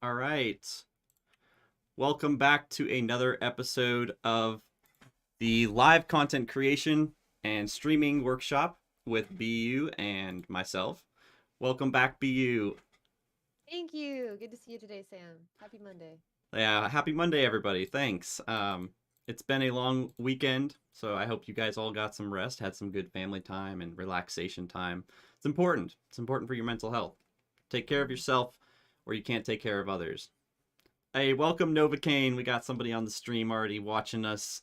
All right. Welcome back to another episode of the live content creation and streaming workshop with BU and myself. Welcome back, BU. Thank you. Good to see you today, Sam. Happy Monday. Yeah, happy Monday, everybody. Thanks. It's been a long weekend, so I hope you guys all got some rest, had some good family time and relaxation time. It's important. It's important for your mental health. Take care of Mhm. yourself, or you can't take care of others. Hey, welcome Novocaine. We got somebody on the stream already watching us.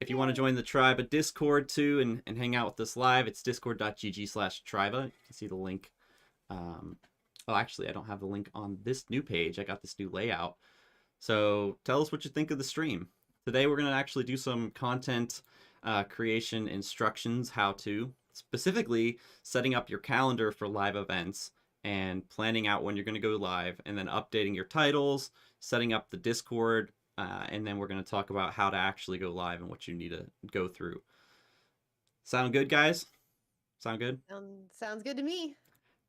If you want to Yay. join the tribe at Discord too and hang out with us live, it's discord.gg/triba. You can see the link. Oh, actually, I don't have the link on this new page. I got this new layout. So tell us what you think of the stream. Today we're going to actually do some content creation instructions, how to, specifically setting up your calendar for live events and planning out when you're going to go live, and then updating your titles, setting up the Discord, and then we're going to talk about how to actually go live and what you need to go through. Sound good, guys? Sound good? Sounds good to me.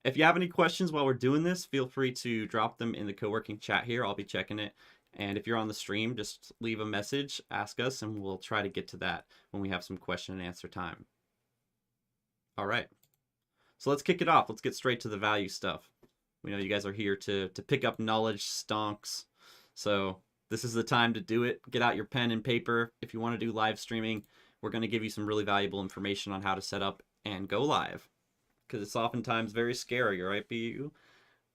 If you have any questions while we're doing this, feel free to drop them in the co-working chat here. I'll be checking it. And if you're on the stream, just leave a message, ask us, and we'll try to get to that when we have some question and answer time. All right. So let's kick it off. Let's get straight to the value stuff. We know you guys are here to pick up knowledge stonks. So this is the time to do it. Get out your pen and paper. If you want to do live streaming, we're going to give you some really valuable information on how to set up and go live. Because it's oftentimes very scary, right, BU?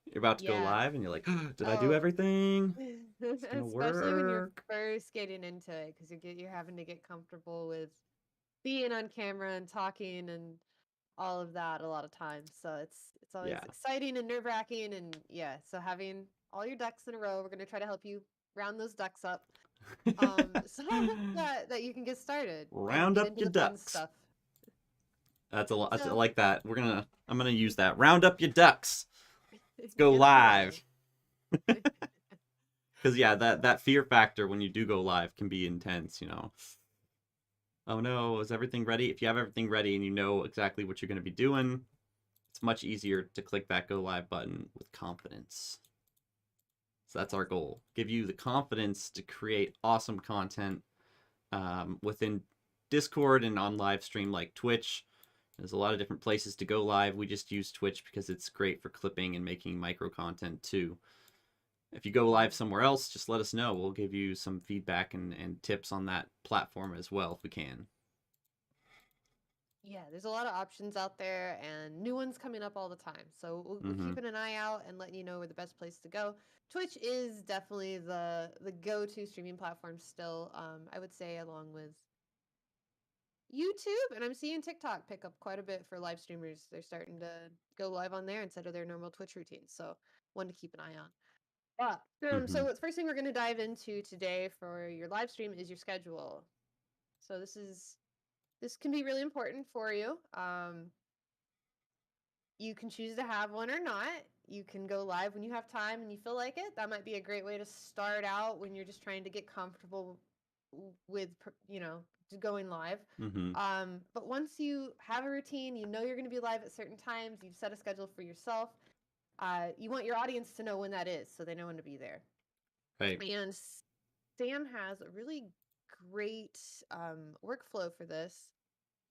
You're about to go Yeah. live and you're like, oh, did I do Oh, everything? Is it gonna especially when you're work? first getting into it, because you're having to get comfortable with being on camera and talking and all of that a lot of times. So it's always Yeah. exciting and nerve-wracking, and yeah. So having all your ducks in a row, we're gonna try to help you round those ducks up, so that you can get started and Round get up into your the fun ducks. stuff. That's a lot. I So like that. I'm gonna use that. Round up your ducks. Let's go get them ready. live. Because yeah, that fear factor when you do go live can be intense. Oh no, is everything ready? If you have everything ready and you know exactly what you're gonna be doing, it's much easier to click that go live button with confidence. So that's our goal. Give you the confidence to create awesome content within Discord and on live stream like Twitch. There's a lot of different places to go live. We just use Twitch because it's great for clipping and making micro content too. If you go live somewhere else, just let us know. We'll give you some feedback and tips on that platform as well if we can. Yeah, there's a lot of options out there and new ones coming up all the time. So we're Mm-hmm. keeping an eye out and letting you know where the best place to go. Twitch is definitely the go-to streaming platform still. I would say along with YouTube, and I'm seeing TikTok pick up quite a bit for live streamers. They're starting to go live on there instead of their normal Twitch routines. So one to keep an eye on. Mm-hmm. So the first thing we're going to dive into today for your live stream is your schedule. So this can be really important for you. You can choose to have one or not. You can go live when you have time and you feel like it. That might be a great way to start out when you're just trying to get comfortable with, going live. Mm-hmm. But once you have a routine, you know you're going to be live at certain times, you've set a schedule for yourself. You want your audience to know when that is so they know when to be there. Right. And Sam has a really great workflow for this.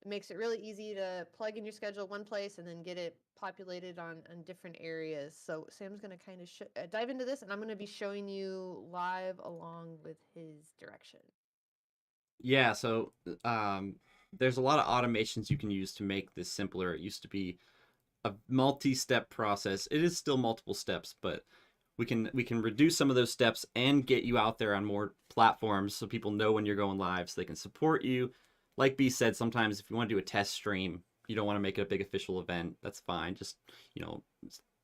It makes it really easy to plug in your schedule one place and then get it populated on different areas. So Sam's going to kind of dive into this, and I'm going to be showing you live along with his direction. Yeah, so there's a lot of automations you can use to make this simpler. It used to be a multi-step process. It is still multiple steps, but we can reduce some of those steps and get you out there on more platforms so people know when you're going live so they can support you. Like B said, sometimes if you want to do a test stream, you don't want to make it a big official event, that's fine. Just, you know,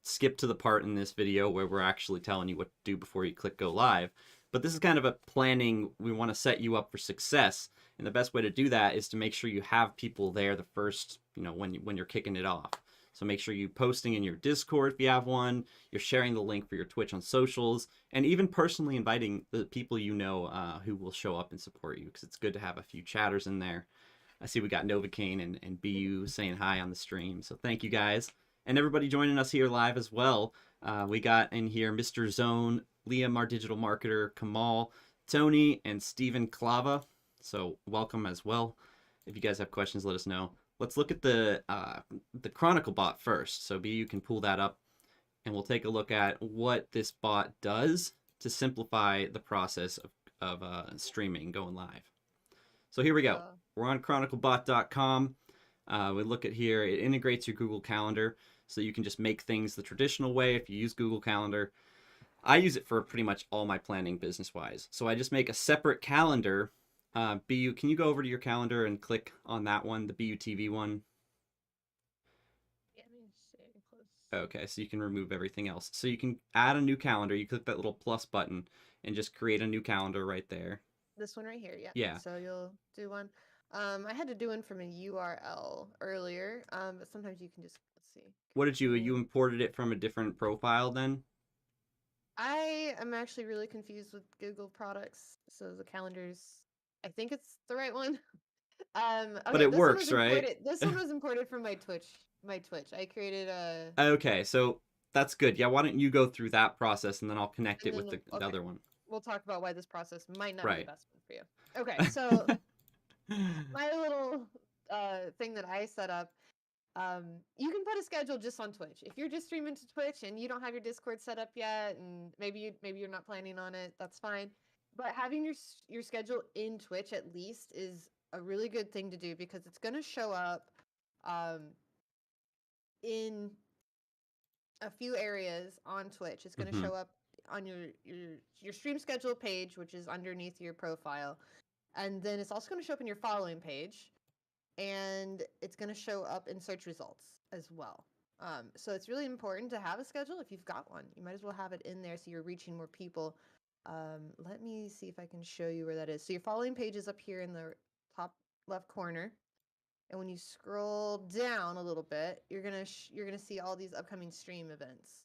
skip to the part in this video where we're actually telling you what to do before you click go live. But this is kind of a planning. We want to set you up for success. And the best way to do that is to make sure you have people there the first, when you're kicking it off. So make sure you're posting in your Discord if you have one, you're sharing the link for your Twitch on socials, and even personally inviting the people you know who will show up and support you, because it's good to have a few chatters in there. I see we got Novocaine and BU saying hi on the stream, so thank you guys. And everybody joining us here live as well. We got in here Mr. Zone Liam, our digital marketer, Kamal, Tony, and Stephen Clava. So welcome as well. If you guys have questions, let us know. Let's look at the Chronicle bot first. So you can pull that up, and we'll take a look at what this bot does to simplify the process of streaming, going live. So here we go. Uh, We're on chroniclebot.com. We look at here, it integrates your Google Calendar, so you can just make things the traditional way if you use Google Calendar. I use it for pretty much all my planning business-wise. So I just make a separate calendar. BU, can you go over to your calendar and click on that one, the BeeYooTV one? yeah, let me see close. Okay, so you can remove everything else. So you can add a new calendar. You click that little plus button and just create a new calendar right there. This one right here, yeah. Yeah. So you'll do one. I had to do one from a URL earlier, but sometimes you can just, let's see. What did you Create. imported it from a different profile then? I am actually really confused with Google products. So the calendars, I think it's the right one. But Okay, it this one works, was right? imported. This one was imported from my Twitch. My Twitch. I created a, Okay, so that's good. Yeah, why don't you go through that process and then I'll connect and it then with the okay, other one. we'll talk about why this process might not be the Right. best one for you. Okay, so my little thing that I set up, you can put a schedule just on Twitch. If you're just streaming to Twitch and you don't have your Discord set up yet, and maybe you're not planning on it, that's fine. But having your schedule in Twitch at least is a really good thing to do because it's going to show up um, in a few areas on Twitch. It's going to Mm-hmm. show up on your stream schedule page, which is underneath your profile, and then it's also going to show up in your following page, and it's going to show up in search results as well. So it's really important to have a schedule. If you've got one, you might as well have it in there so you're reaching more people. Let me see if I can show you where that is. So your following page is up here in the top left corner. And when you scroll down a little bit, you're gonna see all these upcoming stream events,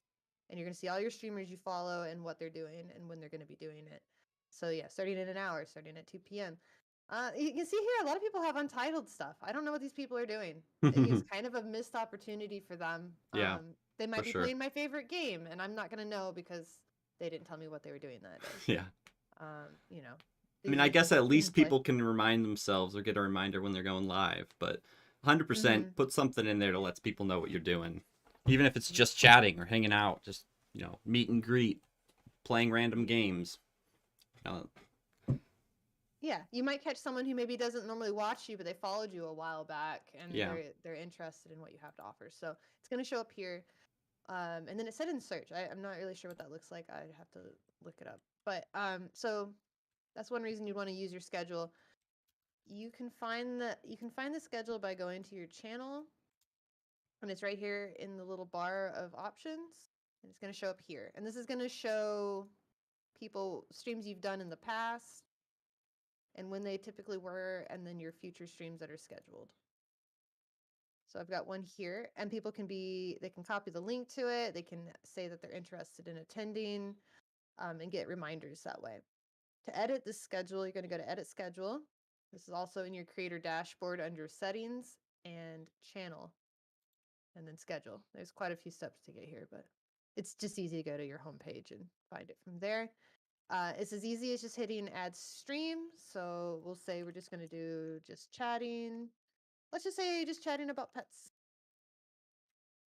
and you're gonna see all your streamers you follow and what they're doing and when they're gonna be doing it. So yeah, starting in an hour, starting at 2 p.m. You can see here a lot of people have untitled stuff. I don't know what these people are doing. It's kind of a missed opportunity for them. Yeah, They for might be sure. playing my favorite game, and I'm not gonna know because they didn't tell me what they were doing that day. Yeah. You know, I mean, these I are guess just at least gameplay. people can remind themselves or get a reminder when they're going live, but Mm-hmm. 100% put something in there to let people know what you're doing. Even if it's just chatting or hanging out, just, meet and greet, playing random games. Uh, Yeah, you might catch someone who maybe doesn't normally watch you, but they followed you a while back, and yeah. they're interested in what you have to offer. So it's going to show up here, and then it said in search. I'm not really sure what that looks like. I'd have to look it up. But so that's one reason you'd want to use your schedule. You can find the schedule by going to your channel, and it's right here in the little bar of options, and it's going to show up here. And this is going to show people streams you've done in the past and when they typically were, and then your future streams that are scheduled. So I've got one here, and people they can copy the link to it. They can say that they're interested in attending, and get reminders that way. To edit this schedule, you're going to go to Edit Schedule. This is also in your Creator dashboard under Settings and Channel, and then Schedule. There's quite a few steps to get here, but it's just easy to go to your home page and find it from there. It's as easy as just hitting add stream. So we'll say we're just going to do just chatting. Let's just say just chatting about pets.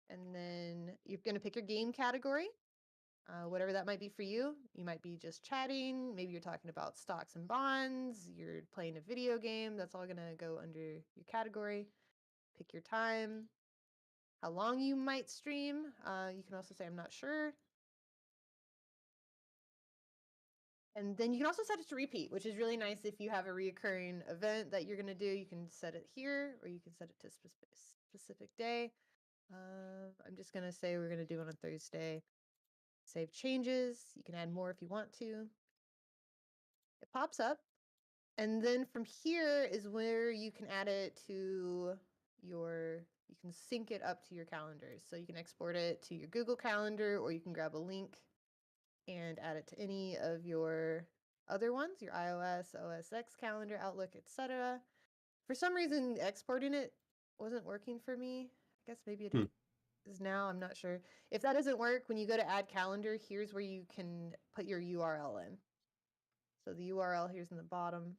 And then you're going to pick your game category, whatever that might be for you. You might be just chatting. Maybe you're talking about stocks and bonds. You're playing a video game. That's all going to go under your category. Pick your time, how long you might stream. You can also say, I'm not sure. And then you can also set it to repeat, which is really nice if you have a reoccurring event that you're going to do. You can set it here, or you can set it to a specific day. I'm just going to say we're going to do it on Thursday. Save changes. You can add more if you want to. It pops up. And then from here is where you can add it to you can sync it up to your calendars. So you can export it to your Google Calendar, or you can grab a link and add it to any of your other ones, your iOS, OS X calendar, Outlook, etc. For some reason, exporting it wasn't working for me. I guess maybe Hmm. now. I'm not sure. If that doesn't work, when you go to add calendar, here's where you can put your URL in. So the URL here's in the bottom.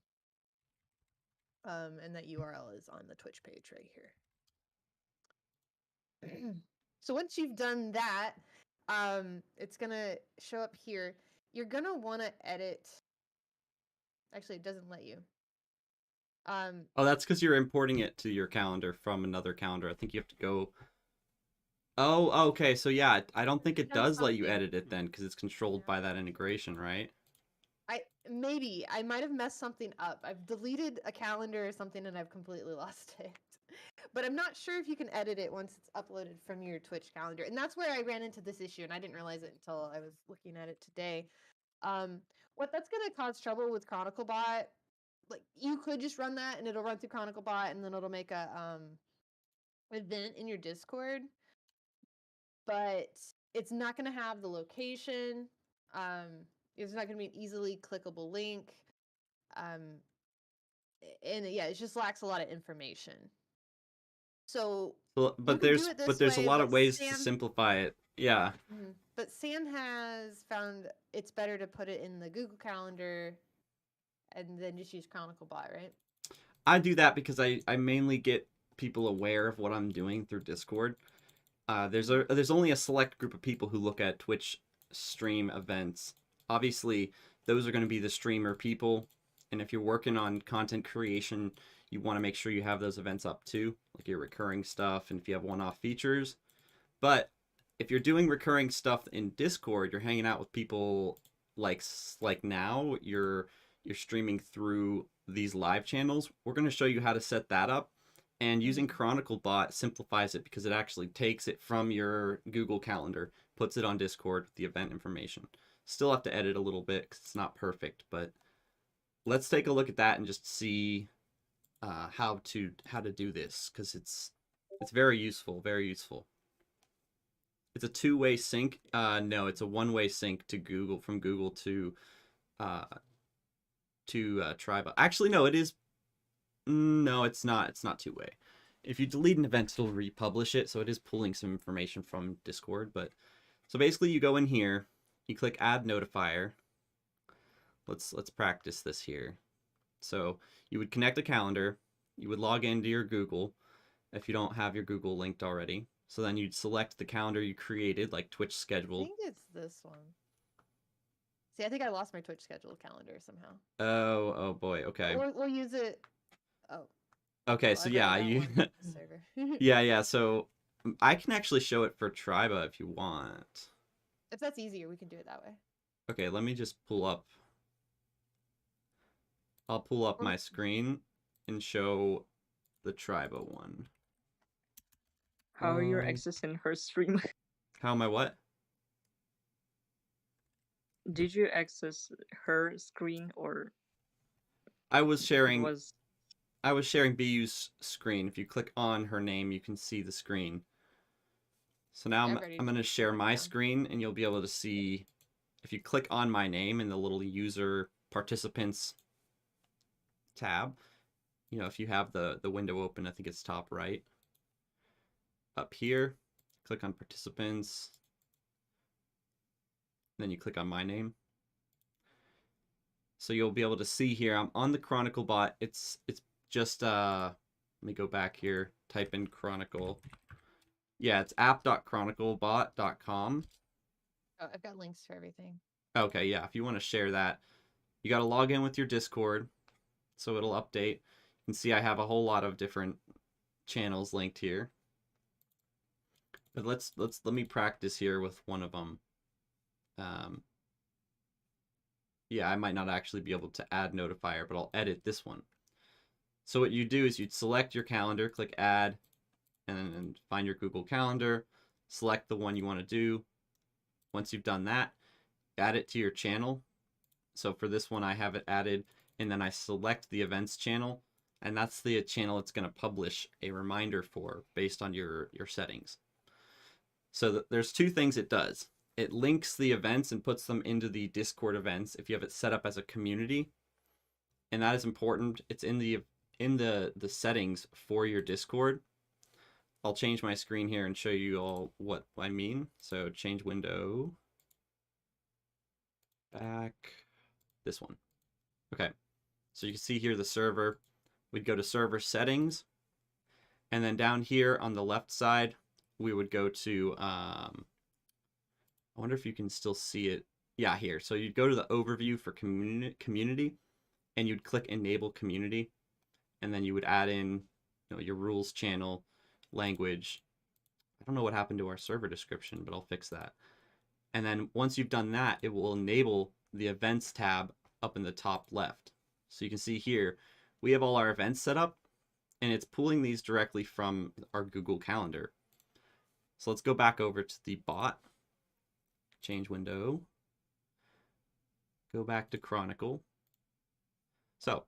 And that URL is on the Twitch page right here. So once you've done that, it's gonna show up here. You're gonna want to edit. Actually, it doesn't let you. Oh, that's because you're importing it to your calendar from another calendar. I think you have to go. Oh, okay. So yeah, I don't think it does let you edit it then because it's controlled by that integration, right? I might have messed something up. I've deleted a calendar or something and I've completely lost it. But I'm not sure if you can edit it once it's uploaded from your Twitch calendar. And that's where I ran into this issue, and I didn't realize it until I was looking at it today. What that's going to cause trouble with ChronicleBot, like you could just run that and it'll run through ChronicleBot and then it'll make a event in your Discord, but it's not going to have the location. It's not going to be an easily clickable link. And yeah, it just lacks a lot of information. So but there's a lot of ways to simplify it. Yeah. But Sam has found it's better to put it in the Google Calendar and then just use ChronicleBot, right? I do that because I mainly get people aware of what I'm doing through Discord. There's only a select group of people who look at Twitch stream events. Obviously, those are going to be the streamer people, and if you're working on content creation, you want to make sure you have those events up too, like your recurring stuff, and if you have one-off features. But if you're doing recurring stuff in Discord, you're hanging out with people like now, you're streaming through these live channels. We're going to show you how to set that up. And using ChronicleBot simplifies it because it actually takes it from your Google Calendar, puts it on Discord with the event information. Still have to edit a little bit because it's not perfect, but let's take a look at that and just see how to do this, because it's very useful, very useful. It's a two-way sync. No, it's a one-way sync to Google, from Google to Tribe. Actually, no, it is. No, it's not. It's not two-way. If you delete an event, it'll republish it, so it is pulling some information from Discord. But so basically, you go in here, you click Add Notifier. Let's practice this here. So you would connect a calendar. You would log into your Google if you don't have your Google linked already. So then you'd select the calendar you created, like Twitch scheduled. I think it's this one. See, I think I lost my Twitch scheduled calendar somehow. Oh boy. Okay. We'll use it. Oh. Okay, so yeah, yeah. So I can actually show it for Triba if you want. If that's easier, we can do it that way. Okay, let me just pull up. I'll pull up my screen and show the Triba one. How are your accessing her stream? How am I what? Did you access her screen, or I was sharing BeeYoo's screen. If you click on her name, you can see the screen. So now I'm going to share my screen, and you'll be able to see, if you click on my name in the little user participants tab, you know, if you have the window open, I think it's top right. Up here, click on participants. Then you click on my name. So you'll be able to see here, I'm on the ChronicleBot. It's just, let me go back here, type in Chronicle. Yeah, it's app.chroniclebot.com. Oh, I've got links to everything. Okay, yeah, if you want to share that, you got to log in with your Discord, so it'll update. You can see I have a whole lot of different channels linked here. But let me practice here with one of them. Yeah, I might not actually be able to add notifier, but I'll edit this one. So what you do is you'd select your calendar, click add, and then find your Google Calendar, select the one you want to do. Once you've done that, add it to your channel. So for this one, I have it added, and then I select the events channel, and that's the channel it's going to publish a reminder for based on your settings. So there's two things it does. It links the events and puts them into the Discord events if you have it set up as a community. And that is important. It's in the settings for your Discord. I'll change my screen here and show you all what I mean. So change window, back, this one. Okay, so you can see here the server. We'd go to server settings, and then down here on the left side, we would go to, I wonder if you can still see it. Yeah, here. So you'd go to the overview for community, and you'd click enable community, and then you would add in, your rules channel, language. I don't know what happened to our server description, but I'll fix that. And then once you've done that, it will enable the events tab up in the top left. So you can see here, we have all our events set up, and it's pulling these directly from our Google Calendar. So let's go back over to the bot, change window, go back to Chronicle. So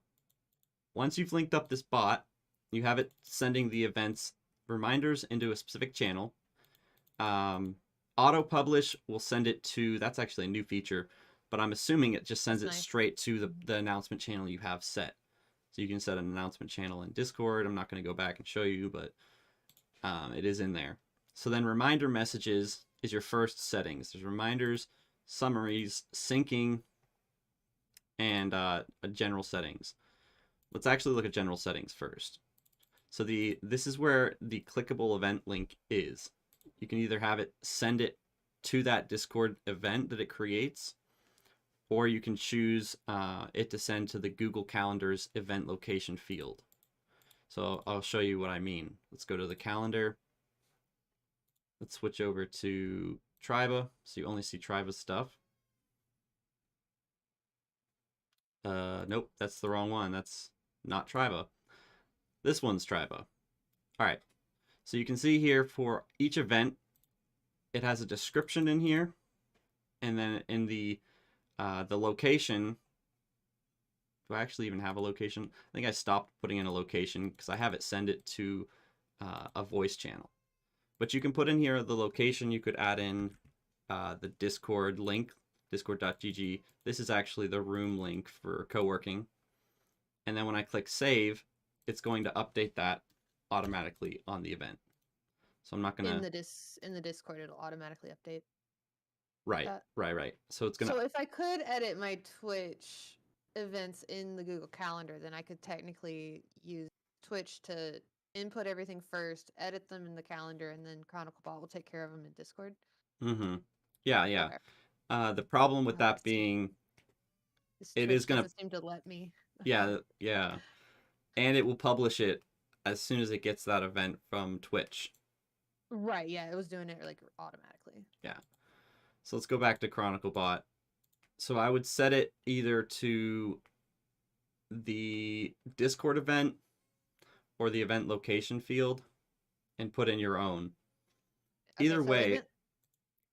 once you've linked up this bot, you have it sending the events reminders into a specific channel. Auto publish will send it to, that's actually a new feature, but I'm assuming it just sends it straight to the announcement channel you have set. So you can set an announcement channel in Discord. I'm not going to go back and show you, but it is in there. So then reminder messages is your first settings. There's reminders, summaries, syncing, and general settings. Let's actually look at general settings first. So this is where the clickable event link is. You can either have it send it to that Discord event that it creates, or you can choose it to send to the Google Calendar's event location field. So I'll show you what I mean. Let's go to the calendar. Let's switch over to Triba, so you only see Triba stuff. Nope, that's the wrong one. That's not Triba. This one's Triba. All right, so you can see here for each event, it has a description in here, and then in the location, do I actually even have a location? I think I stopped putting in a location because I have it send it to a voice channel. But you can put in here the location. You could add in the Discord link, discord.gg. This is actually the room link for co-working. And then when I click save, it's going to update that automatically on the event. So I'm not gonna in the Discord it'll automatically update. Right. So it's gonna. So if I could edit my Twitch events in the Google Calendar, then I could technically use Twitch to input everything first, edit them in the calendar, and then ChronicleBot will take care of them in Discord. Mm-hmm. Yeah. Okay. The problem with Oh, that being, it Twitch is gonna. doesn't seem to let me. Yeah. And it will publish it as soon as it gets that event from Twitch. Right, yeah, it was doing it like automatically. Yeah. So let's go back to ChronicleBot. So I would set it either to the Discord event or the event location field and put in your own. Okay, Either so way.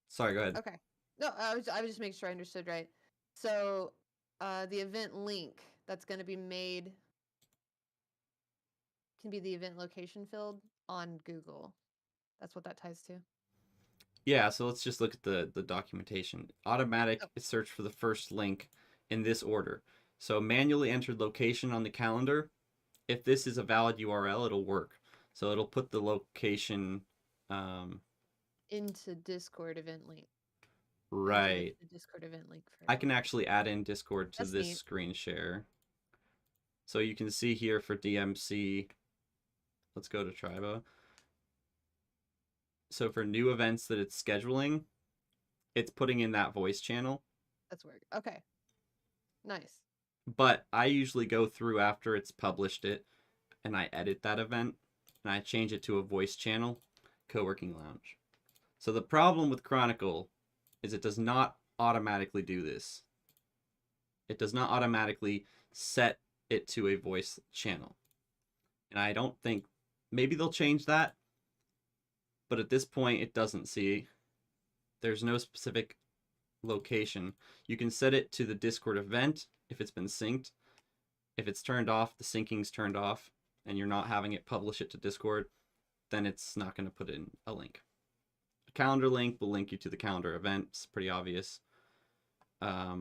Sorry, go ahead. Okay. No, I was just making sure I understood right. So the event link that's going to be made can be the event location field on Google. That's what that ties to. Yeah, so let's just look at the documentation. Automatic is search for the first link in this order. So manually entered location on the calendar. If this is a valid URL, it'll work. So it'll put the location into Discord event link. Right. The Discord event link. I can actually add in Discord to this screen share. So you can see here for DMC, let's go to Triba. So for new events that it's scheduling, it's putting in that voice channel. That's weird. Okay. Nice. But I usually go through after it's published it, and I edit that event, and I change it to a voice channel, co-working lounge. So the problem with Chronicle is it does not automatically do this. It does not automatically set it to a voice channel. And I don't think, maybe they'll change that, but at this point it doesn't. See, there's no specific location. You can set it to the Discord event if it's been synced. If it's turned off, the syncing's turned off, and you're not having it publish it to Discord, then it's not going to put in a link. A calendar link will link you to the calendar event. It's pretty obvious. I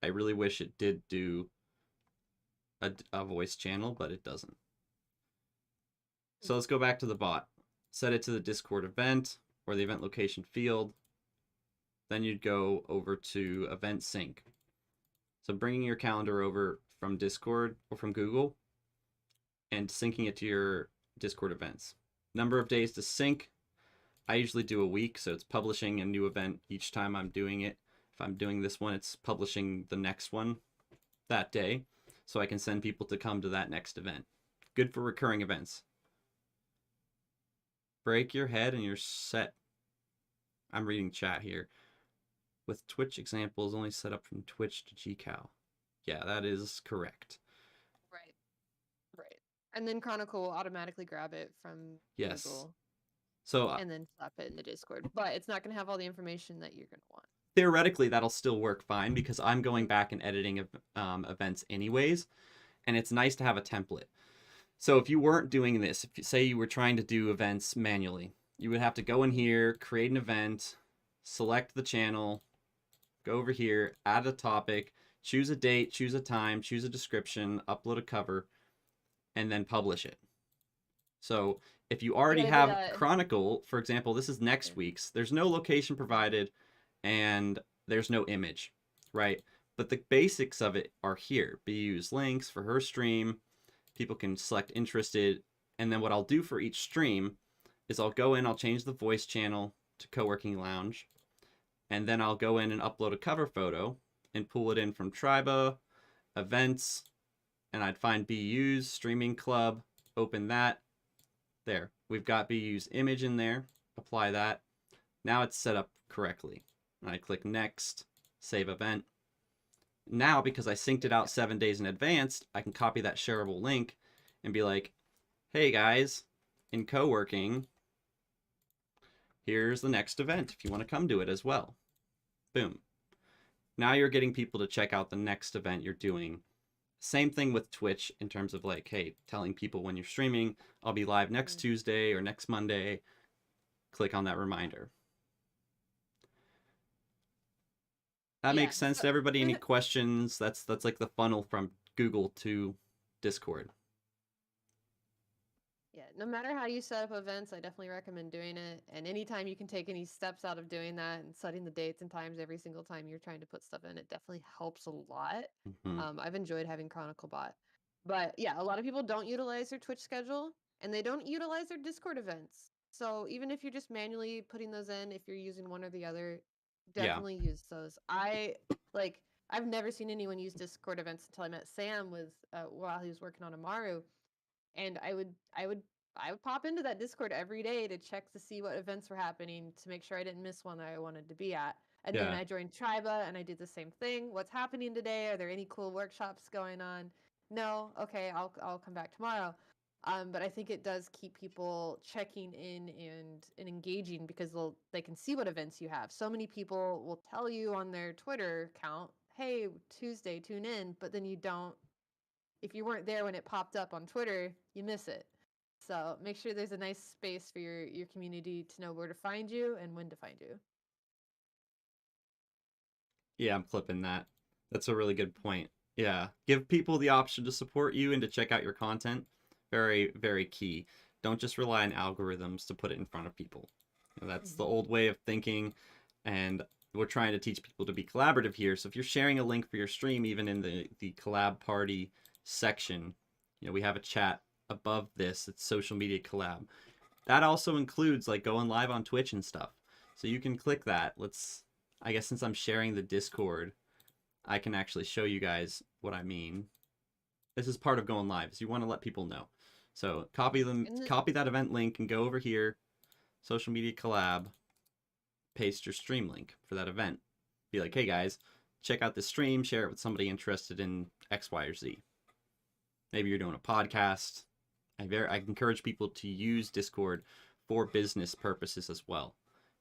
really wish it did do a voice channel, but it doesn't. So let's go back to the bot. Set it to the Discord event or the event location field. Then you'd go over to event sync. So bringing your calendar over from Discord or from Google and syncing it to your Discord events. Number of days to sync. I usually do a week, so it's publishing a new event each time I'm doing it. If I'm doing this one, it's publishing the next one that day, so I can send people to come to that next event. Good for recurring events. Break your head and you're set. I'm reading chat here. With Twitch examples only set up from Twitch to GCal. Yeah, that is correct. Right. Right. And then Chronicle will automatically grab it from Yes. Google So and then slap it in the Discord. But it's not going to have all the information that you're going to want. theoretically, that'll still work fine because I'm going back and editing events anyways, and it's nice to have a template. So if you weren't doing this, if you say you were trying to do events manually, you would have to go in here, create an event, select the channel, go over here, add a topic, choose a date, choose a time, choose a description, upload a cover, and then publish it. So if you already have Chronicle, for example, this is next week's, there's no location provided and there's no image, right? But the basics of it are here. BeeYoo's links for her stream. People can select interested. And then what I'll do for each stream is I'll go in, I'll change the voice channel to Co-working Lounge. And then I'll go in and upload a cover photo and pull it in from Triba, events, and I'd find BeeYoo's streaming club, open that. There, we've got BeeYoo's image in there, apply that. Now it's set up correctly. And I click next, save event. Now, because I synced it out 7 days in advance, I can copy that shareable link and be like, hey guys, in co-working, here's the next event if you want to come to it as well. Boom. Now you're getting people to check out the next event you're doing. Same thing with Twitch in terms of like, hey, telling people when you're streaming, I'll be live next Tuesday or next Monday. Click on that reminder. That makes sense to everybody. Any questions? That's like the funnel from Google to Discord. Yeah, no matter how you set up events, I definitely recommend doing it. And anytime you can take any steps out of doing that and setting the dates and times every single time you're trying to put stuff in, it definitely helps a lot. I've enjoyed having Chronicle Bot. But yeah, a lot of people don't utilize their Twitch schedule and they don't utilize their Discord events. So even if you're just manually putting those in, if you're using one or the other, definitely use those. I've never seen anyone use Discord events until I met Sam while he was working on Amaru. And I would pop into that Discord every day to check to see what events were happening to make sure I didn't miss one that I wanted to be at. And then I joined Triba and I did the same thing. What's happening today? Are there any cool workshops going on? No. Okay, I'll come back tomorrow. But I think it does keep people checking in and engaging because they can see what events you have. So many people will tell you on their Twitter account, "Hey, Tuesday, tune in," but then you don't. If you weren't there when it popped up on Twitter, you miss it. So make sure there's a nice space for your community to know where to find you and when to find you. Yeah, I'm clipping that. That's a really good point. Yeah, give people the option to support you and to check out your content. Very, very key. Don't just rely on algorithms to put it in front of people. That's the old way of thinking, and we're trying to teach people to be collaborative here. So if you're sharing a link for your stream, even in the collab party section, we have a chat above this. It's social media collab. That also includes like going live on Twitch and stuff. So you can click that. I guess since I'm sharing the Discord, I can actually show you guys what I mean. This is part of going live, so you want to let people know. So copy that event link and go over here, social media collab, paste your stream link for that event. Be like, hey guys, check out this stream, share it with somebody interested in X, Y, or Z. Maybe you're doing a podcast. I encourage people to use Discord for business purposes as well.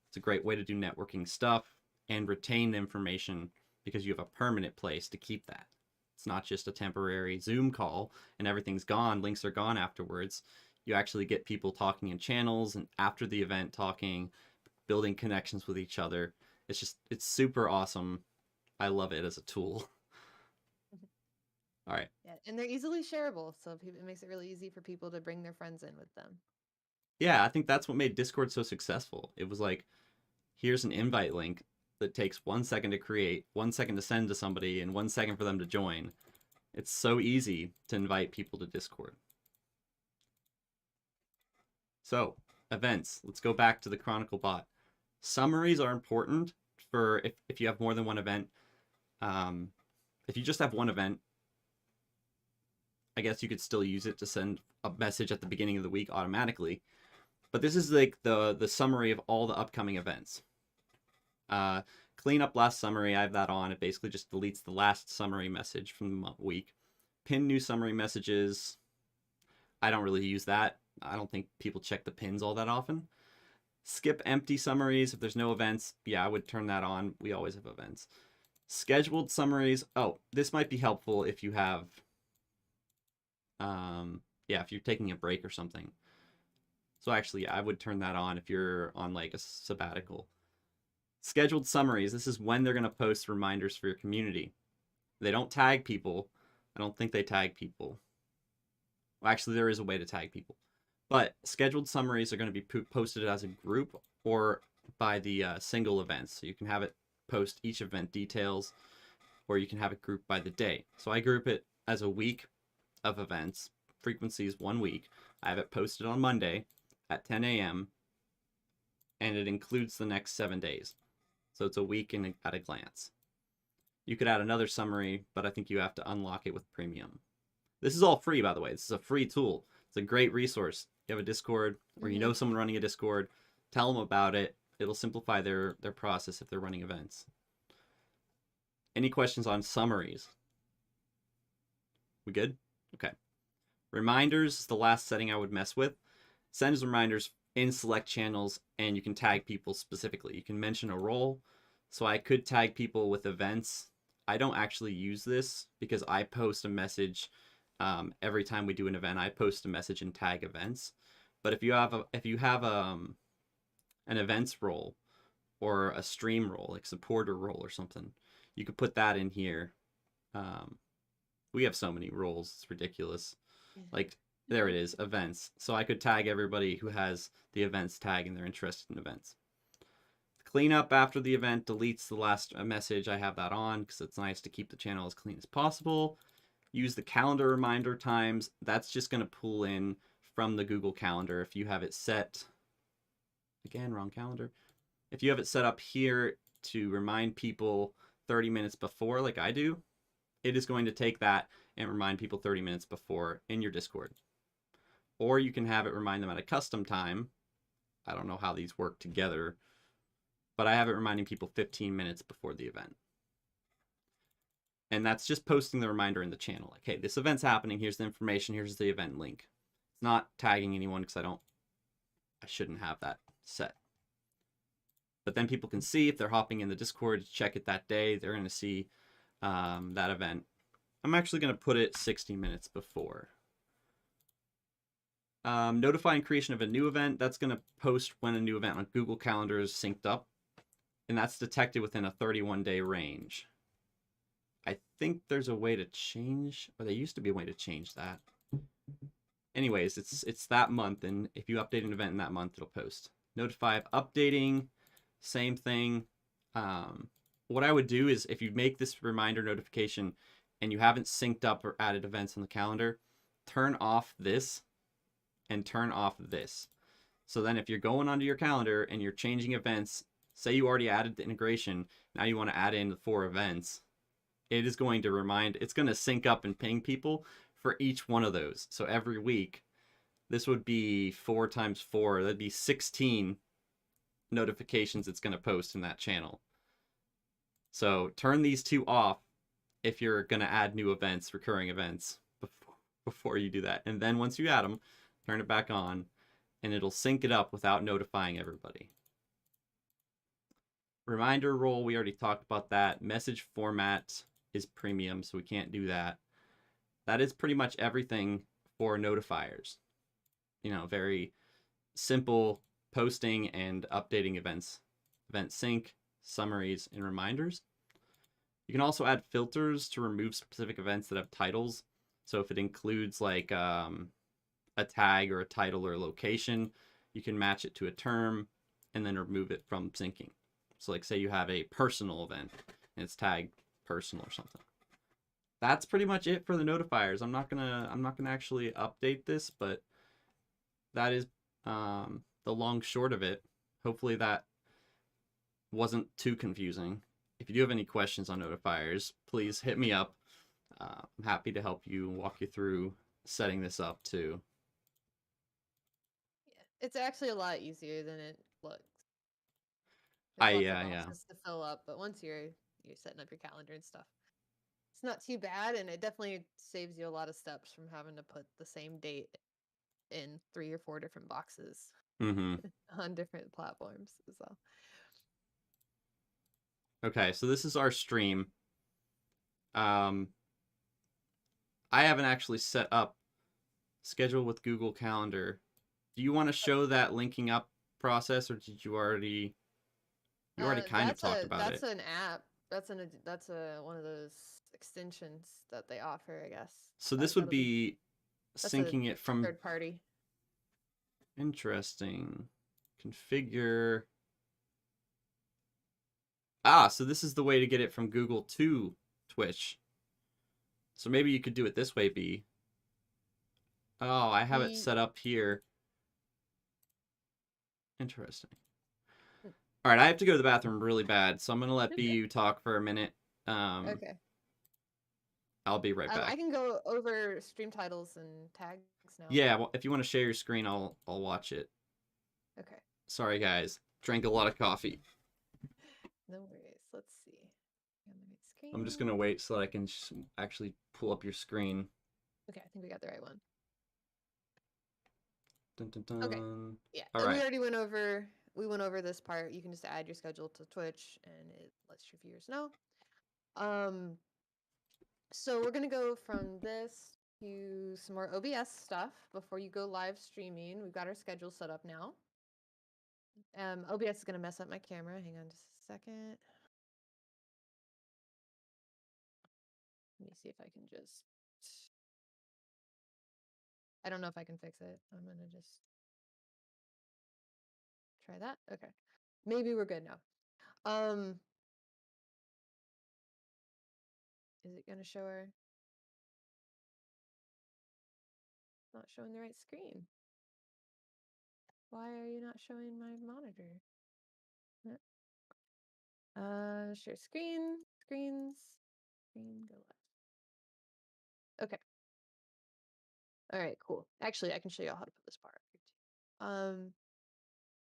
It's a great way to do networking stuff and retain information because you have a permanent place to keep that. It's not just a temporary Zoom call and everything's gone, links are gone afterwards. You actually get people talking in channels and after the event talking, building connections with each other. It's super awesome. I love it as a tool. All right. Yeah, and they're easily shareable, so it makes it really easy for people to bring their friends in with them. Yeah, I think that's what made Discord so successful. It was like, here's an invite link that takes 1 second to create, 1 second to send to somebody, and 1 second for them to join. It's so easy to invite people to Discord. So, events. Let's go back to the Chronicle bot. Summaries are important for if you have more than one event. If you just have one event, I guess you could still use it to send a message at the beginning of the week automatically. But this is like the summary of all the upcoming events. Clean up last summary, I have that on. It basically just deletes the last summary message from the week. Pin new summary messages. I don't really use that. I don't think people check the pins all that often. Skip empty summaries. If there's no events, yeah, I would turn that on. We always have events. Scheduled summaries. Oh, this might be helpful if you have, yeah, if you're taking a break or something. So actually, yeah, I would turn that on if you're on like a sabbatical. Scheduled summaries. This is when they're going to post reminders for your community. They don't tag people. I don't think they tag people. Well, actually, there is a way to tag people. But scheduled summaries are going to be posted as a group or by the single events. So you can have it post each event details, or you can have it grouped by the day. So I group it as a week of events. Frequency is 1 week. I have it posted on Monday at 10 a.m. and it includes the next 7 days. So it's a week at a glance. You could add another summary, but I think you have to unlock it with premium. This is all free, by the way. This is a free tool. It's a great resource. You have a Discord, or you know someone running a Discord, tell them about it. It'll simplify their process if they're running events. Any questions on summaries? We good? Okay. Reminders is the last setting I would mess with. Send reminders in select channels, and you can tag people specifically. You can mention a role. So I could tag people with events. I don't actually use this because I post a message every time we do an event. I post a message and tag events. But if you have an events role or a stream role, like supporter role or something, you could put that in here. We have so many roles, it's ridiculous. Like, there it is, events. So I could tag everybody who has the events tag and they're interested in events. Clean up after the event deletes the last message. I have that on because it's nice to keep the channel as clean as possible. Use the calendar reminder times. That's just going to pull in from the Google Calendar. If you have it set, again, wrong calendar. If you have it set up here to remind people 30 minutes before, like I do, it is going to take that and remind people 30 minutes before in your Discord. Or you can have it remind them at a custom time. I don't know how these work together, but I have it reminding people 15 minutes before the event. And that's just posting the reminder in the channel. Like, hey, this event's happening. Here's the information. Here's the event link. It's not tagging anyone because I shouldn't have that set. But then people can see if they're hopping in the Discord to check it that day, they're going to see that event. I'm actually going to put it 60 minutes before. Notifying creation of a new event. That's going to post when a new event on Google Calendar is synced up. And that's detected within a 31-day range. I think there's a way to change, or there used to be a way to change that. Anyways, it's that month, and if you update an event in that month, it'll post. Notify of updating, same thing. What I would do is if you make this reminder notification and you haven't synced up or added events on the calendar, turn off this and turn off this. So then if you're going onto your calendar and you're changing events, say you already added the integration, now you want to add in the 4 events, it is going to it's going to sync up and ping people for each one of those. So every week, this would be 4 times 4. That'd be 16 notifications it's going to post in that channel. So turn these 2 off if you're going to add new events, recurring events, before you do that. And then once you add them, turn it back on, and it'll sync it up without notifying everybody. Reminder role, we already talked about that. Message format is premium, so we can't do that. That is pretty much everything for notifiers. You know, very simple posting and updating events, event sync, summaries, and reminders. You can also add filters to remove specific events that have titles. So if it includes like a tag or a title or location, you can match it to a term and then remove it from syncing. So like say you have a personal event and it's tagged personal or something. That's pretty much it for the notifiers. I'm not gonna actually update this, but that is the long short of it. Hopefully that wasn't too confusing. If you do have any questions on notifiers, please hit me up. I'm happy to help you walk you through setting this up too. Yeah, it's actually a lot easier than it looks. There's lots of Yeah. boxes to fill up, but once you're setting up your calendar and stuff, it's not too bad, and it definitely saves you a lot of steps from having to put the same date in 3 or 4 different boxes Mm-hmm. on different platforms as well. Okay, so this is our stream. I haven't actually set up schedule with Google Calendar. Do you want to show that linking up process, or did you already? You already kind of talked about That's it. an app. That's a one of those extensions that they offer, I guess. So this would be that's a syncing it from. third party. Interesting. Configure. Ah, so this is the way to get it from Google to Twitch. So maybe you could do it this way, B. Oh, I have it set up here. Interesting. All right, I have to go to the bathroom really bad, so I'm gonna let BeeYoo talk for a minute. Okay. I'll be right back. I can go over stream titles and tags now. Yeah, well, if you want to share your screen, I'll watch it. Okay. Sorry, guys. Drank a lot of coffee. No worries. Let's see. On the right screen. I'm just gonna wait so that I can actually pull up your screen. Okay, I think we got the right one. Dun, dun, dun. Okay. Yeah. All and right. we already went over this part. You can just add your schedule to Twitch and it lets your viewers know. So we're gonna go from this to some more OBS stuff before you go live streaming. We've got our schedule set up now. OBS is gonna mess up my camera. Hang on just a second. Let me see if I can just. I don't know if I can fix it. I'm gonna just try that. Okay. Maybe we're good now. Is it gonna show her? Not showing the right screen. Why are you not showing my monitor? Share screen, screen, go live. Okay. All right, cool. Actually, I can show you all how to put this part.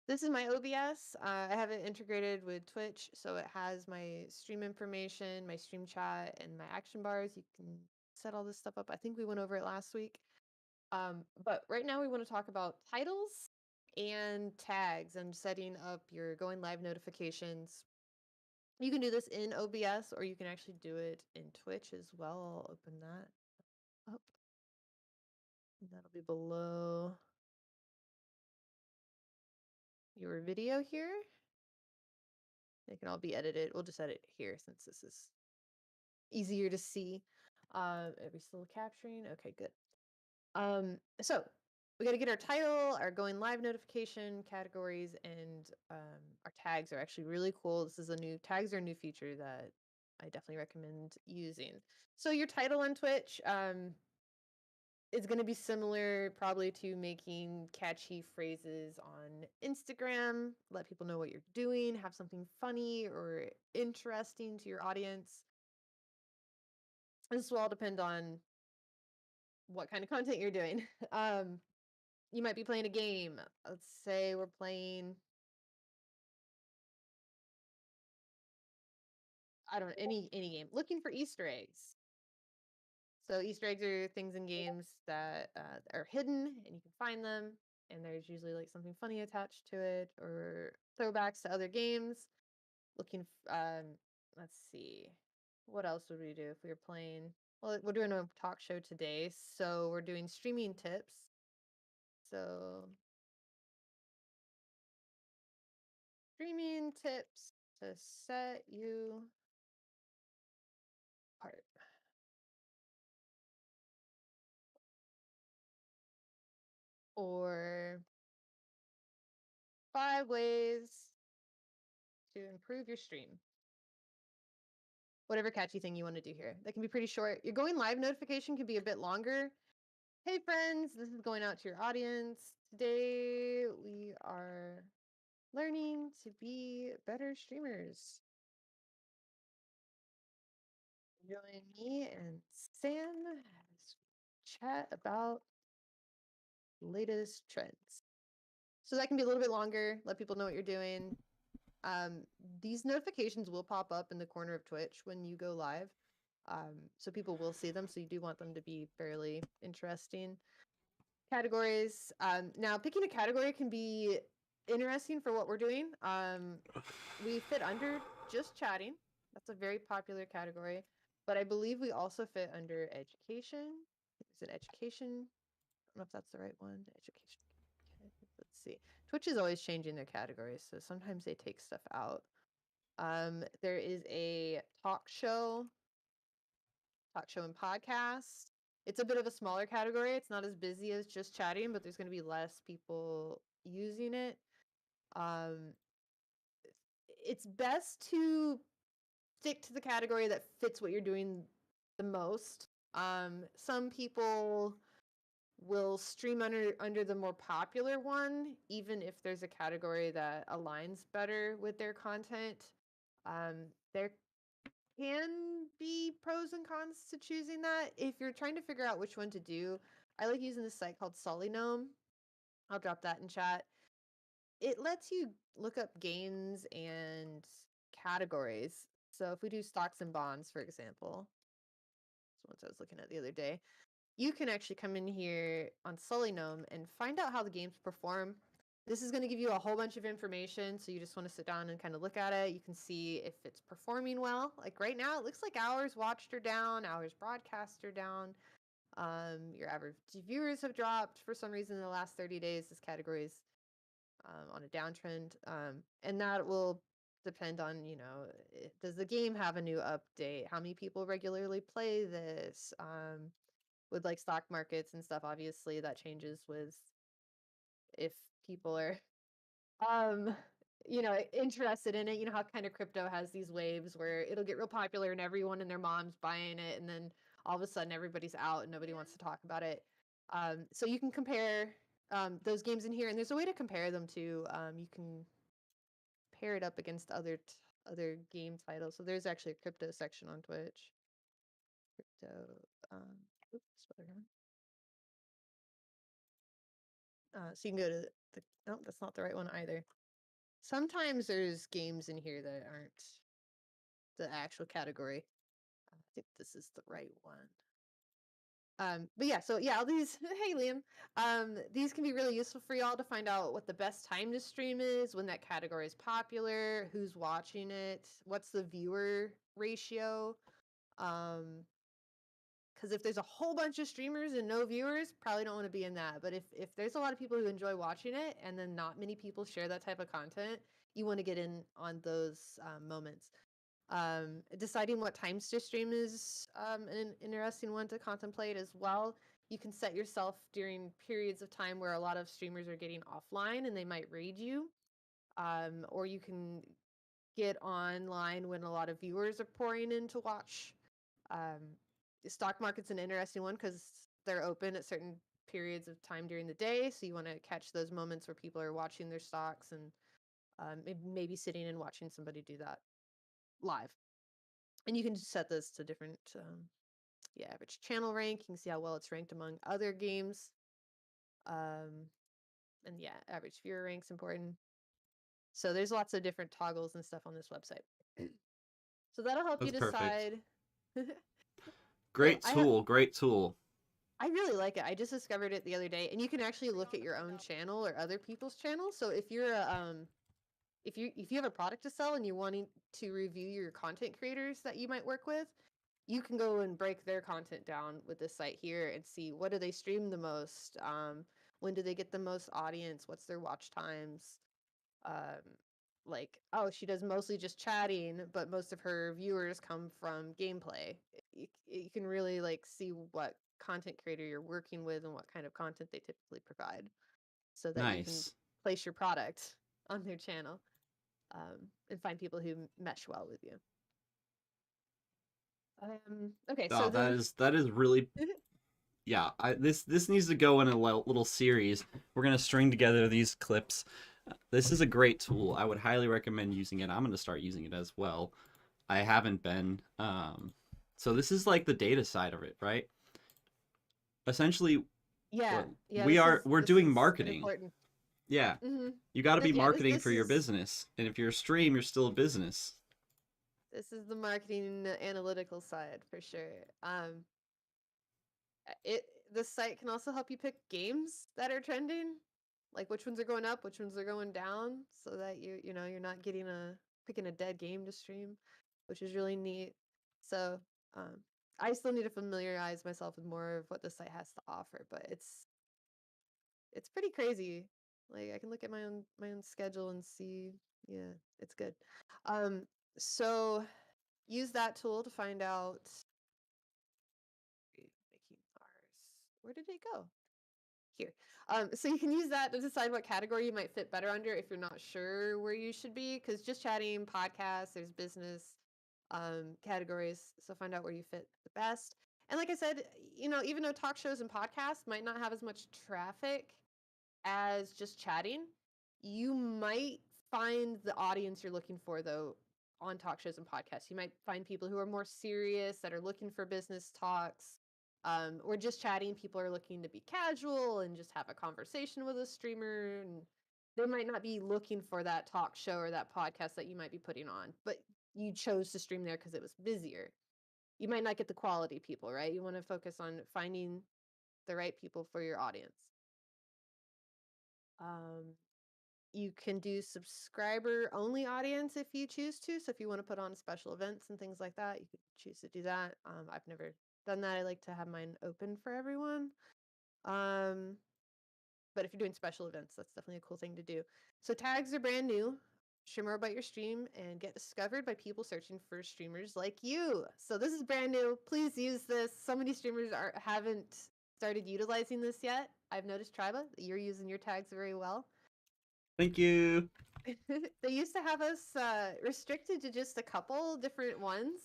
This is my OBS. I have it integrated with Twitch, so it has my stream information, my stream chat, and my action bars. You can set all this stuff up. I think we went over it last week. But right now we want to talk about titles and tags and setting up your going live notifications. You can do this in OBS or you can actually do it in Twitch as well. I'll open that up. That'll be below your video here. They can all be edited. We'll just edit here since this is easier to see. Are we still capturing? Okay, good. So we got to get our title, our going live notification categories, and our tags are actually really cool. This is tags are a new feature that I definitely recommend using. So your title on Twitch is going to be similar probably to making catchy phrases on Instagram, let people know what you're doing, have something funny or interesting to your audience. This will all depend on what kind of content you're doing. You might be playing a game. Let's say we're playing, I don't know, any game, looking for Easter eggs. So Easter eggs are things in games that are hidden and you can find them. And there's usually like something funny attached to it or throwbacks to other games. Let's see, what else would we do if we were playing? Well, we're doing a talk show today, so we're doing streaming tips. So streaming tips to set you 5 ways to improve your stream. Whatever catchy thing you want to do here. That can be pretty short. Your going live notification can be a bit longer. Hey friends, this is going out to your audience. Today we are learning to be better streamers. Join me and Sam as chat about latest trends. So that can be a little bit longer, let people know what you're doing. These notifications will pop up in the corner of Twitch when you go live. So people will see them, so you do want them to be fairly interesting. Categories. Now, picking a category can be interesting for what we're doing. We fit under just chatting. That's a very popular category. But I believe we also fit under education. Is it education? I don't know if that's the right one. Education. Okay, let's see. Twitch is always changing their categories, so sometimes they take stuff out. There is a talk show and podcast. It's a bit of a smaller category. It's not as busy as just chatting, but there's going to be less people using it. It's best to stick to the category that fits what you're doing the most. Some people will stream under the more popular one, even if there's a category that aligns better with their content. There can be pros and cons to choosing that. If you're trying to figure out which one to do, I like using this site called Solynome. I'll drop that in chat. It lets you look up games and categories. So if we do stocks and bonds, for example, that's what I was looking at the other day, you can actually come in here on Solynome and find out how the games perform. This is going to give you a whole bunch of information, so you just want to sit down and kind of look at it. You can see if it's performing well. Like right now, it looks like hours watched are down, hours broadcast are down. Your average viewers have dropped for some reason in the last 30 days. This category is on a downtrend, and that will depend on, you know, does the game have a new update? How many people regularly play this? With like stock markets and stuff, obviously that changes with if people are you know, interested in it. You know how kind of crypto has these waves where it'll get real popular and everyone and their mom's buying it, and then all of a sudden everybody's out and nobody wants to talk about it. So you can compare those games in here, and there's a way to compare them too. You can pair it up against other game titles. So there's actually a crypto section on Twitch. Crypto. Oops, spelled it wrong. So you can go to the, no, that's not the right one either. Sometimes there's games in here that aren't the actual category. I think this is the right one. But yeah, so yeah, all these, hey Liam, these can be really useful for y'all to find out what the best time to stream is, when that category is popular, who's watching it, what's the viewer ratio. Because if there's a whole bunch of streamers and no viewers, probably don't want to be in that. But if there's a lot of people who enjoy watching it and then not many people share that type of content, you want to get in on those moments. Deciding what times to stream is an interesting one to contemplate as well. You can set yourself during periods of time where a lot of streamers are getting offline and they might raid you. Or you can get online when a lot of viewers are pouring in to watch. The stock market's an interesting one because they're open at certain periods of time during the day. So you want to catch those moments where people are watching their stocks and maybe sitting and watching somebody do that live. And you can just set this to different, average channel rank. You can see how well it's ranked among other games. And yeah, average viewer rank's important. So there's lots of different toggles and stuff on this website. So that'll help you That's decide. Great So tool, great tool. I really like it. I just discovered it the other day, and you can actually look at your own channel or other people's channels. So if you're if you have a product to sell and you're wanting to review your content creators that you might work with, you can go and break their content down with this site here and see what do they stream the most, when do they get the most audience, what's their watch times. Like, oh, she does mostly just chatting, but most of her viewers come from gameplay. You can really like see what content creator you're working with and what kind of content they typically provide, so that you can Nice. place your product on their channel, and find people who mesh well with you. Okay, so Oh, then that is really, yeah. This needs to go in a little series. We're gonna string together these clips. This is a great tool. I would highly recommend using it. I'm gonna start using it as well. I haven't been. So this is like the data side of it, right? Essentially, yeah, yeah, we're this doing is marketing. important. Yeah, Mm-hmm. you got to be Yeah, marketing for your business, and if you're a stream, you're still a business. this is the marketing analytical side for sure. It the site can also help you pick games that are trending, like which ones are going up, which ones are going down, so that you know you're not picking a dead game to stream, which is really neat. So um, I still need to familiarize myself with more of what the site has to offer, but it's pretty crazy. Like I can look at my own schedule and see, yeah, it's good. Um, so use that tool to find out making ours. Where did it go? Here. So you can use that to decide what category you might fit better under if you're not sure where you should be. Because just chatting, podcasts, there's business categories. So find out where you fit the best. And like I said, even though talk shows and podcasts might not have as much traffic as just chatting, you might find the audience you're looking for though on talk shows and podcasts. You might find people who are more serious that are looking for business talks. Or just chatting, people are looking to be casual and just have a conversation with a streamer, and they might not be looking for that talk show or that podcast that you might be putting on, but you chose to stream there because it was busier. You might not get the quality people, right? You want to focus on finding the right people for your audience. Um, you can do subscriber only audience if you choose to. So if you want to put on special events and things like that, you could choose to do that. I've never done that. I like to have mine open for everyone. But if you're doing special events, that's definitely a cool thing to do. So tags are brand new. Share more about your stream and get discovered by people searching for streamers like you. So this is brand new. Please use this. So many streamers haven't started utilizing this yet. I've noticed, Triba, that you're using your tags very well. Thank you. They used to have us restricted to just a couple different ones.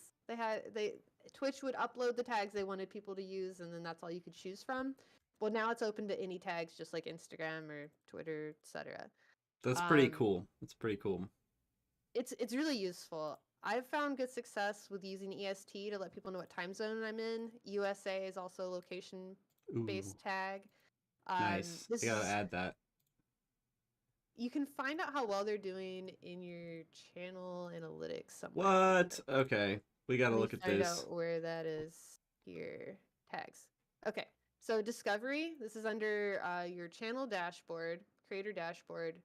Twitch would upload the tags they wanted people to use, and then that's all you could choose from. Well, now it's open to any tags, just like Instagram or Twitter, etc. That's pretty cool. That's pretty cool. It's really useful. I've found good success with using EST to let people know what time zone I'm in. USA is also a location-based tag. Nice. I gotta add that. You can find out how well they're doing in your channel analytics somewhere. What? Okay. We gotta look at find this. out where that is here. Tags. Okay. So discovery, this is under your channel dashboard, creator dashboard,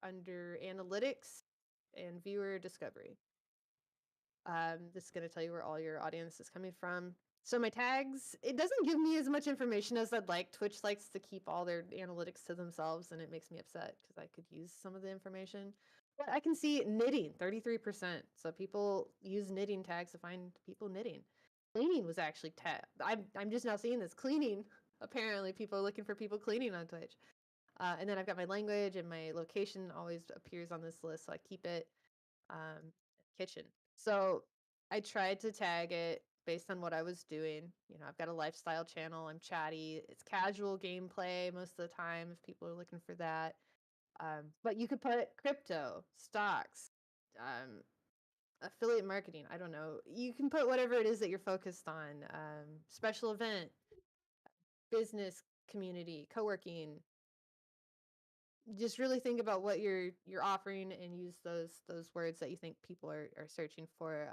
under analytics and viewer discovery. This is going to tell you where all your audience is coming from. So my tags, it doesn't give me as much information as I'd like. Twitch likes to keep all their analytics to themselves, and it makes me upset because I could use some of the information. But I can see knitting, 33%. So people use knitting tags to find people knitting. Cleaning was actually I'm just now seeing this. Cleaning, apparently people are looking for people cleaning on Twitch. And then I've got my language and my location always appears on this list, so I keep it. Kitchen. So I tried to tag it based on what I was doing. I've got a lifestyle channel. I'm chatty. It's casual gameplay most of the time if people are looking for that. But you could put crypto, stocks, affiliate marketing. I don't know. You can put whatever it is that you're focused on. Special event, business community, co-working. Just really think about what you're offering and use those words that you think people are searching for.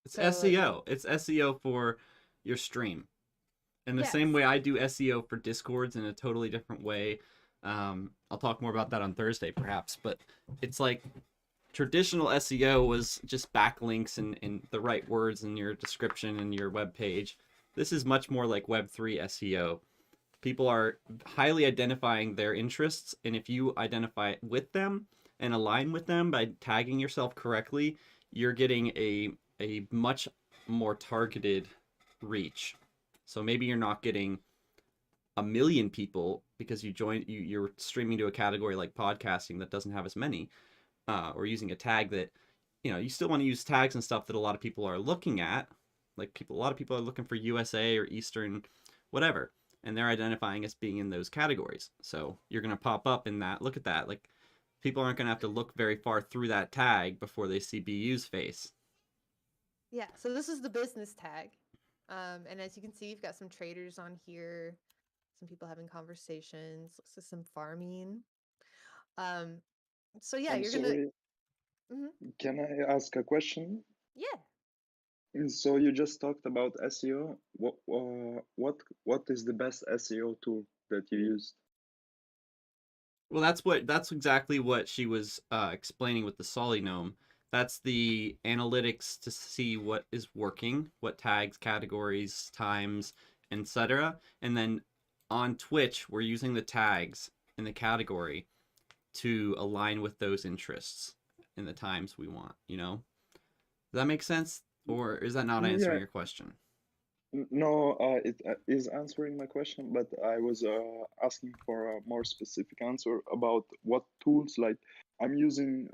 It's SEO. It's SEO for your stream. In the same way I do SEO for Discords in a totally different way. I'll talk more about that on Thursday, perhaps. But it's like traditional SEO was just backlinks and the right words in your description and your web page. This is much more like Web3 SEO. People are highly identifying their interests, and if you identify with them and align with them by tagging yourself correctly, you're getting a much more targeted reach. So maybe you're not getting a million people because you're streaming to a category like podcasting that doesn't have as many, or using a tag that, you still want to use tags and stuff that a lot of people are looking at. Like a lot of people are looking for USA or Eastern, whatever, and they're identifying as being in those categories. So you're going to pop up in that. Look at that. Like, people aren't going to have to look very far through that tag before they see BeeYoo's face. Yeah, so this is the business tag. And as you can see, you've got some traders on here, some people having conversations, looks like some farming. So yeah, I'm you're gonna. sorry, Mhm. can I ask a question? Yeah. So you just talked about SEO. What is the best SEO tool that you used? Well, that's exactly what she was explaining with the Solly Gnome. That's the analytics to see what is working, what tags, categories, times, etc. And then on Twitch, we're using the tags in the category to align with those interests in the times we want, Does that make sense? Or is that not answering Yeah, your question? no, it is answering my question, but I was asking for a more specific answer about what tools. Like, I'm doing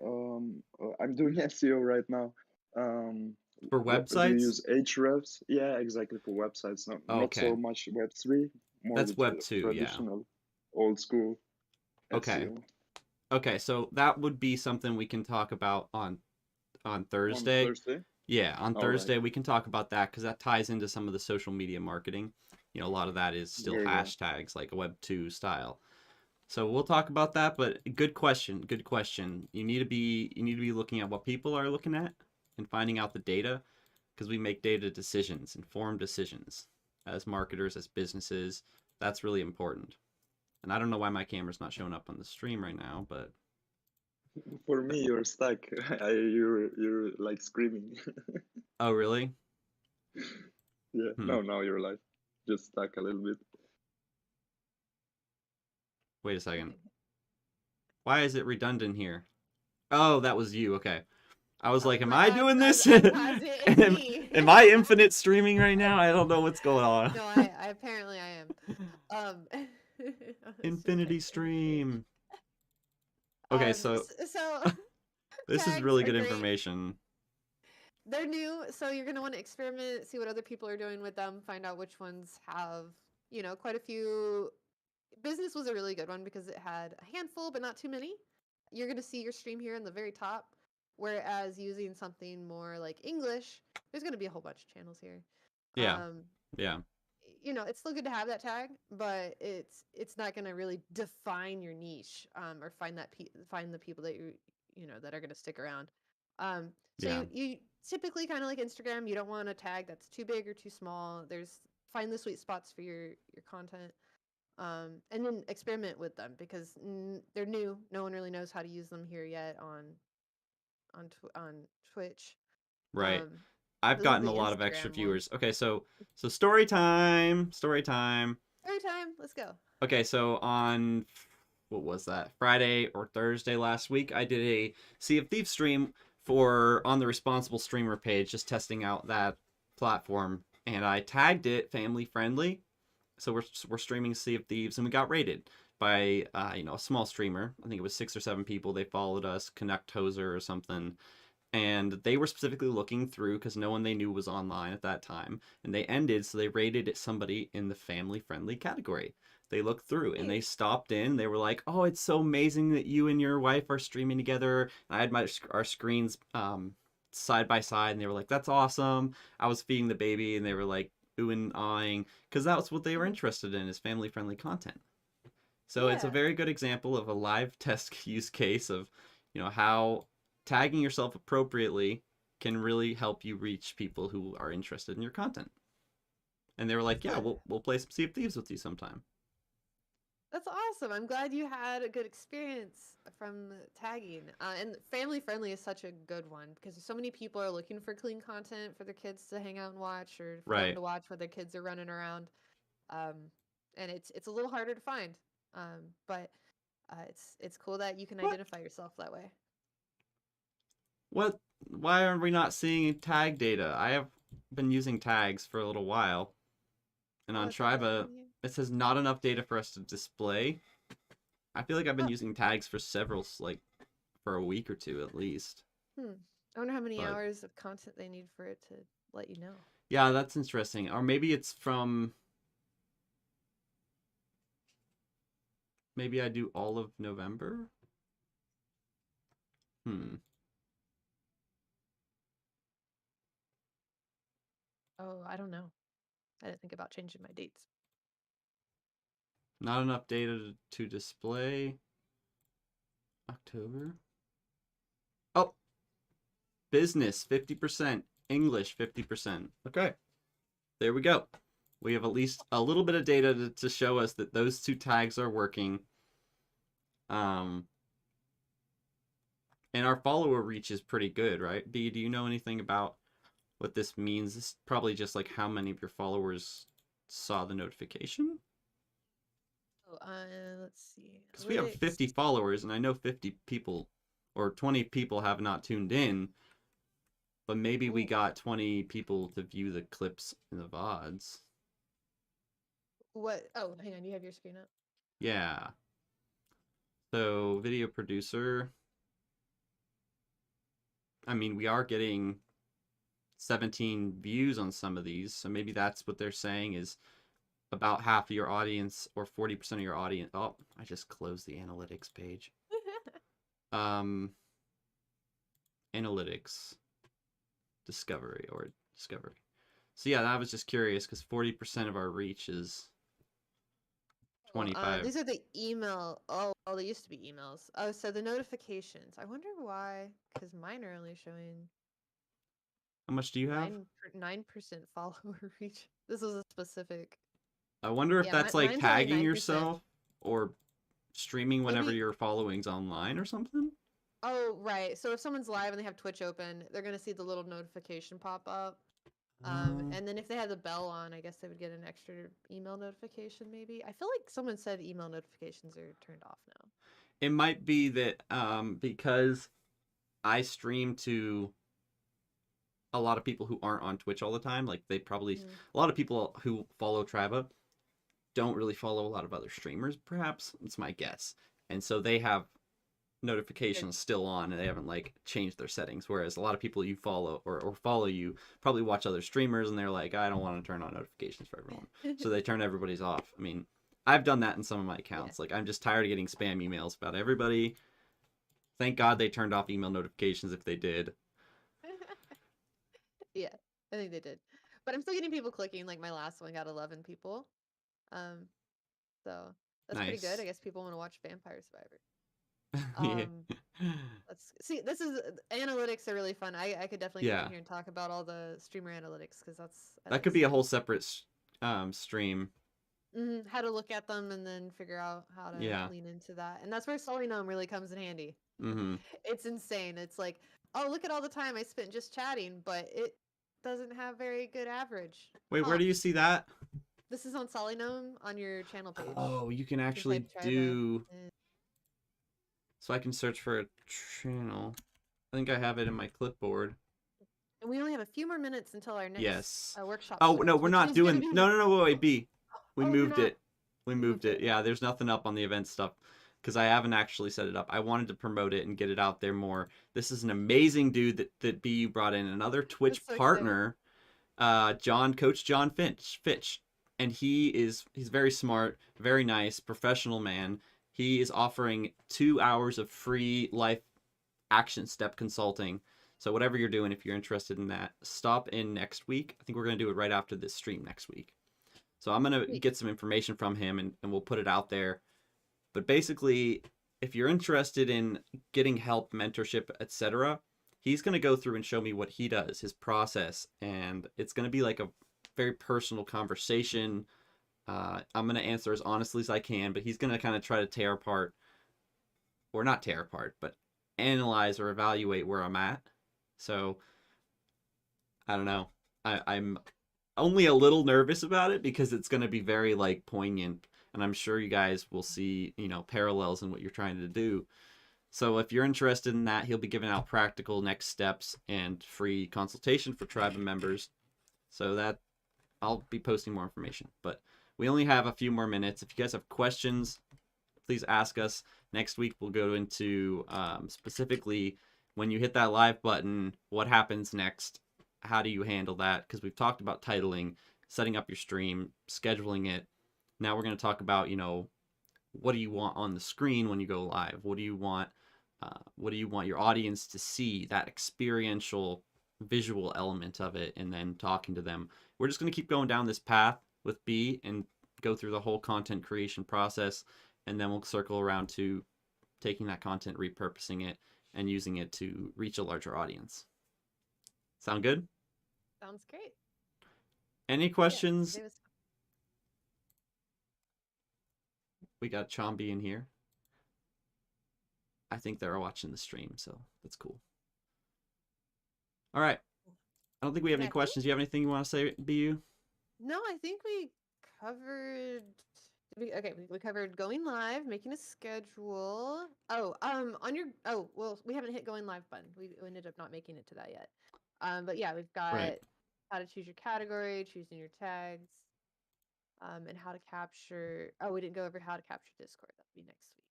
SEO right now. Um, For do you websites? use Ahrefs? Yeah, exactly, for websites. Not Okay. so much Web3, more That's the Web 2, yeah. traditional, old school Okay. SEO. Okay, so that would be something we can talk about on On Thursday. Thursday? Yeah, on All right, Thursday we can talk about that because that ties into some of the social media marketing. A lot of that is still very well. hashtags like a Web 2 style. So we'll talk about that, but good question, good question. You need to be looking at what people are looking at and finding out the data because we make data decisions, informed decisions as marketers, as businesses. That's really important. And I don't know why my camera's not showing up on the stream right now, but For me, you're stuck. You're like screaming. oh really? Yeah, Hmm. no, now you're like just stuck a little bit. Wait a second. Why is it redundant here? Oh, that was you. Okay. I was like, am I doing this? I paused it. It's am, me. am I infinite streaming right now? I don't know what's going on. No, I apparently I am. Let's just Infinity check here. stream. Okay, so So this is tags really are good great. information. They're new, so you're gonna want to experiment, see what other people are doing with them, find out which ones have, quite a few. Business was a really good one because it had a handful, but not too many. You're gonna see your stream here in the very top. Whereas using something more like English, there's gonna be a whole bunch of channels here. Yeah, Um, yeah, it's still good to have that tag, but it's not going to really define your niche, or find the people that that are going to stick around. So yeah. you typically, kind of like Instagram, you don't want a tag that's too big or too small. Find the sweet spots for your content, and then experiment with them because they're new. No one really knows how to use them here yet on Twitch. Right. Um, I've this is gotten the a lot of extra Instagram one. viewers. Okay, so story time, story time. Every time, let's go. Okay, so on what was that? Friday or Thursday last week, I did a Sea of Thieves stream on the Responsible Streamer page, just testing out that platform, and I tagged it family friendly. So we're streaming Sea of Thieves, and we got rated by a small streamer. I think it was 6 or 7 people. They followed us, Connect Hoser or something, and they were specifically looking through because no one they knew was online at that time, and they ended, so they rated somebody in the family friendly category. They looked through and they stopped in. They were like, "Oh, it's so amazing that you and your wife are streaming together." And I had our screens side by side, and they were like, "That's awesome." I was feeding the baby, and they were like ooh and ahhing because that's what they were interested in, is family friendly content. So it's a Yeah. very good example of a live test use case of how tagging yourself appropriately can really help you reach people who are interested in your content. And they were like, "Yeah, we'll play some Sea of Thieves with you sometime." That's awesome. I'm glad you had a good experience from tagging. And family friendly is such a good one because so many people are looking for clean content for their kids to hang out and watch, or for them Right. to watch when their kids are running around. Um, and it's a little harder to find. But it's cool that you can What? identify yourself that way. What? Why are we not seeing tag data? I have been using tags for a little while, and Oh, on it's not letting Triba, you. it says not enough data for us to display. I feel like I've been Oh. using tags for for a week or two at least. I wonder how many But- hours of content they need for it to let you know. Yeah, that's interesting. Or maybe it's from... Maybe I do all of November? Oh, I don't know. I didn't think about changing my dates. Not enough data to display. October. Oh! Business, 50%. English, 50%. Okay. There we go. We have at least a little bit of data to show us that those two tags are working. And our follower reach is pretty good, right? B, do you know anything about what this means? This is probably just like how many of your followers saw the notification. Oh, let's see. Because we have Analytics. 50 followers, and I know 50 people or 20 people have not tuned in. But maybe we Ooh. got 20 people to view the clips in the VODs. What? Oh, hang on. You have your screen up. Yeah. So, video producer. I mean, we are getting 17 views on some of these. So maybe that's what they're saying is about half of your audience or 40% of your audience. Oh, I just closed the analytics page. Analytics. Discovery. So yeah, I was just curious because 40% of our reach is 25. These are the email. Oh, they used to be emails. Oh, so the notifications. I wonder why, because mine are only showing How much do you have? 9% follower reach. This is a specific. I wonder if Yeah, that's mine's like only tagging 9%. yourself or streaming whenever Maybe- your following's online or something. Oh, right. So if someone's live and they have Twitch open, they're gonna see the little notification pop up. And then if they had the bell on, I guess they would get an extra email notification. Maybe I feel like someone said email notifications are turned off now. It might be that because I stream to a lot of people who aren't on Twitch all the time. Like they probably a lot of people who follow Triba don't really follow a lot of other streamers. Perhaps it's my guess, and so they have notifications still on and they haven't like changed their settings, whereas a lot of people you follow or follow you probably watch other streamers and they're like, I don't want to turn on notifications for everyone, so they turn everybody's off. I mean, I've done that in some of my accounts. Like I'm just tired of getting spam emails about everybody. Thank God they turned off email notifications if they did. Yeah, I think they did, but I'm still getting people clicking. Like my last one got 11 people, so that's pretty good. Nice. I guess people want to watch Vampire Survivor. Yeah. Let's see. This is analytics are really fun. I could definitely get Yeah. in here and talk about all the streamer analytics because That could be a whole separate stream. How to look at them and then figure out how to Yeah. lean into that, and that's where Solinome really comes in handy. Mm-hmm. It's insane. It's like, oh, look at all the time I spent just chatting, but it doesn't have very good average. Wait, where do you see that? This is on Solinome on your channel page. Oh, you can actually type Triba do. and- So I can search for a channel. I think I have it in my clipboard. And we only have a few more minutes until our next Yes. workshop. Oh starts, no, we're which not means we're doing. gonna be- No, wait, B. We Oh, you're moved not? it. We moved it. Yeah, there's nothing up on the event stuff because I haven't actually set it up. I wanted to promote it and get it out there more. This is an amazing dude that BeeYoo brought in, another Twitch so partner, Coach John Fitch, and he's very smart, very nice, professional man. He is offering 2 hours of free life action step consulting. So whatever you're doing, if you're interested in that, stop in next week. I think we're going to do it right after this stream next week. So I'm going to get some information from him and we'll put it out there. But basically, if you're interested in getting help, mentorship, etc., he's going to go through and show me what he does, his process. And it's going to be like a very personal conversation. I'm going to answer as honestly as I can, but he's going to kind of try to tear apart, or not tear apart, but analyze or evaluate where I'm at. So, I don't know. I'm only a little nervous about it because it's going to be very like poignant, and I'm sure you guys will see, parallels in what you're trying to do. So if you're interested in that, he'll be giving out practical next steps and free consultation for tribe members. So that I'll be posting more information. But We only have a few more minutes. If you guys have questions, please ask us. Next week, we'll go into specifically when you hit that live button, what happens next? How do you handle that? Because we've talked about titling, setting up your stream, scheduling it. Now we're going to talk about, you know, what do you want on the screen when you go live? What do you want your audience to see? That experiential, visual element of it, and then talking to them. We're just going to keep going down this path with B and go through the whole content creation process, and then we'll circle around to taking that content, repurposing it, and using it to reach a larger audience. Sound good? Sounds great. Any questions? Today was We got Chombi in here. I think they're watching the stream, so that's cool. All right. I don't think we have any Yeah, questions. Do you have anything you want to say, BU? No, I think we covered. Okay, we covered going live, making a schedule. Oh, on your. Oh, well, we haven't hit going live button. We ended up not making it to that yet. But yeah, we've got Right. how to choose your category, choosing your tags, and how to capture. Oh, we didn't go over how to capture Discord. That'll be next week.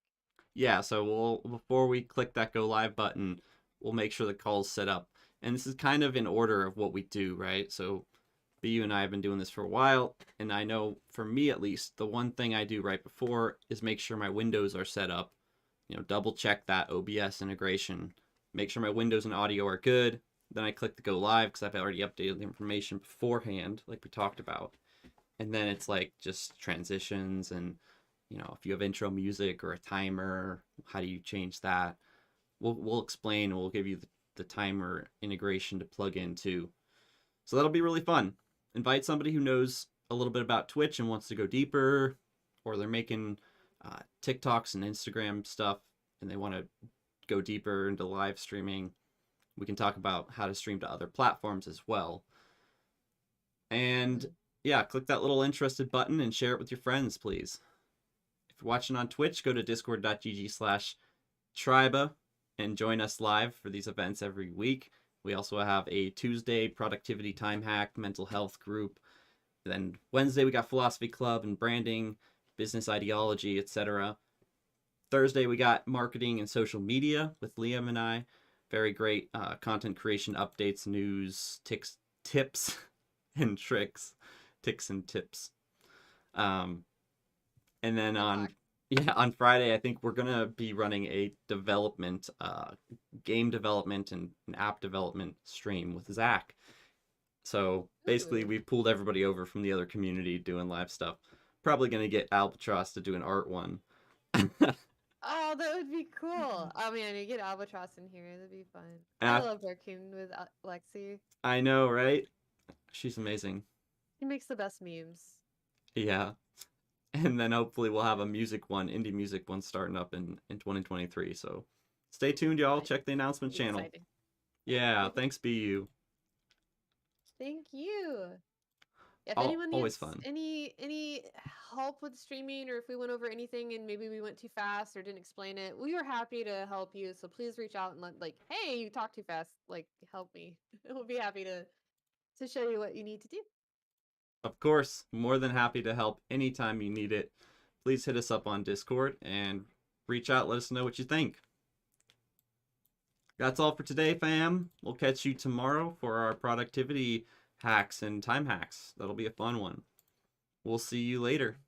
Yeah, so before we click that go live button, we'll make sure the call's set up. And this is kind of in order of what we do, right? So BU and I have been doing this for a while, and I know for me at least, the one thing I do right before is make sure my windows are set up. You know, double check that OBS integration, make sure my windows and audio are good. Then I click the go live because I've already updated the information beforehand, like we talked about. And then it's like just transitions and, you know, if you have intro music or a timer, how do you change that? We'll explain, we'll give you the timer integration to plug into. So that'll be really fun. Invite somebody who knows a little bit about Twitch and wants to go deeper, or they're making TikToks and Instagram stuff and they want to go deeper into live streaming. We can talk about how to stream to other platforms as well. And yeah, click that little interested button and share it with your friends, please. If you're watching on Twitch, go to discord.gg/Triba and join us live for these events every week. We also have a Tuesday productivity time hack, mental health group. Then Wednesday we got philosophy club and branding, business ideology, etc. Thursday we got marketing and social media with Liam and I. Very great content creation updates, news, tips, and tricks. Ticks and tips. And then on Friday, I think we're gonna be running a development, game development and an app development stream with Zach. So basically, we pulled everybody over from the other community doing live stuff. Probably gonna get Albatross to do an art one. Oh, that would be cool. Oh man, you get Albatross in here. That'd be fun. And I love working with Lexi. I know, right? She's amazing. She makes the best memes. Yeah. And then hopefully we'll have a music one, indie music one starting up in 2023. So stay tuned, y'all. Nice. Check the announcement channel. Exciting. Yeah, thanks, BU. Thank you. If Al- anyone always needs fun. any help with streaming, or if we went over anything and maybe we went too fast or didn't explain it, we are happy to help you. So please reach out and hey, you talk too fast. Like, help me. We'll be happy to show you what you need to do. Of course, more than happy to help anytime you need it. Please hit us up on Discord and reach out. Let us know what you think. That's all for today, fam. We'll catch you tomorrow for our productivity hacks and time hacks. That'll be a fun one. We'll see you later.